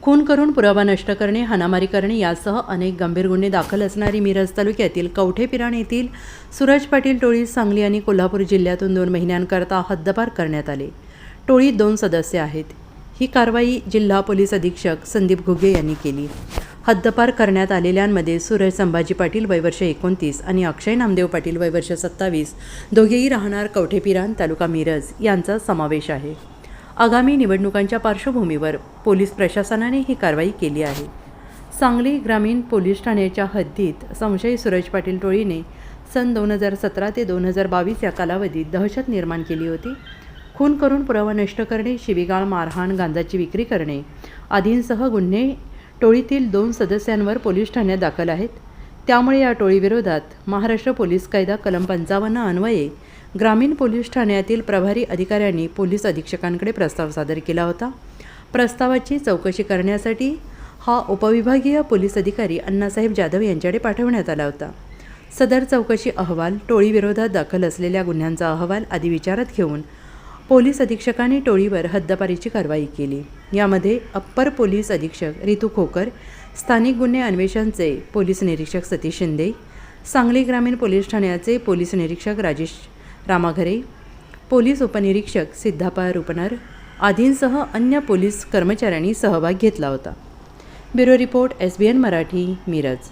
खून करून पुरावा नष्ट करणे, हाणामारी करणे यासह अनेक गंभीर गुन्हे दाखल असणारी मिरज तालुक्यातील कवठेपिराण येथील सूरज पाटील टोळी सांगली आणि कोल्हापूर जिल्ह्यातून 2 महिन्यांकरता हद्दपार करण्यात आले। टोळीत 2 सदस्य आहेत। ही कारवाई जिल्हा पोलीस अधीक्षक संदीप घुगे यांनी केली। हद्दपार करण्यात आलेल्यांमध्ये सूरज संभाजी पाटील वय वर्ष 29 आणि अक्षय नामदेव पाटील वय वर्ष 27 दोघेही राहणार कवठेपिराण तालुका मिरज यांचा समावेश आहे। आगामी निवडणुकांच्या पार्श्वभूमीवर पोलीस प्रशासनाने ही कारवाई केली आहे। सांगली ग्रामीण पोलीस ठाण्याच्या हद्दीत संशयित सूरज पाटील टोळीने सन 2017 ते 2022 या कालावधीत दहशत निर्माण केली होती। खून करून पुरावा नष्ट करणे, शिवीगाळ, मारहाण, गांजाची विक्री करणे आदींसह गुन्हे टोळीतील 2 सदस्यांवर पोलीस ठाण्यात दाखल आहेत। त्यामुळे या टोळीविरोधात महाराष्ट्र पोलीस कायदा कलम 55 अन्वये ग्रामीण पोलीस ठाण्यातील प्रभारी अधिकाऱ्यांनी पोलीस अधीक्षकांकडे प्रस्ताव सादर केला होता। प्रस्तावाची चौकशी करण्यासाठी हा उपविभागीय पोलीस अधिकारी अण्णासाहेब जाधव यांच्याकडे पाठवण्यात आला होता। सदर चौकशी अहवाल, टोळीविरोधात दाखल असलेल्या गुन्ह्यांचा अहवाल आदी विचारात घेऊन पोलीस अधीक्षकांनी टोळीवर हद्दपारीची कारवाई केली। यामध्ये अप्पर पोलीस अधीक्षक रितू खोकर, स्थानिक गुन्हे अन्वेषणचे पोलीस निरीक्षक सतीश शिंदे, सांगली ग्रामीण पोलीस ठाण्याचे पोलीस निरीक्षक राजेश रामाघरे, पोलीस उपनिरीक्षक सिद्धापा रुपनर आदींसह अन्य पोलीस कर्मचाऱ्यांनी सहभाग घेतला होता। Bureau report SBN Marathi, Miraj.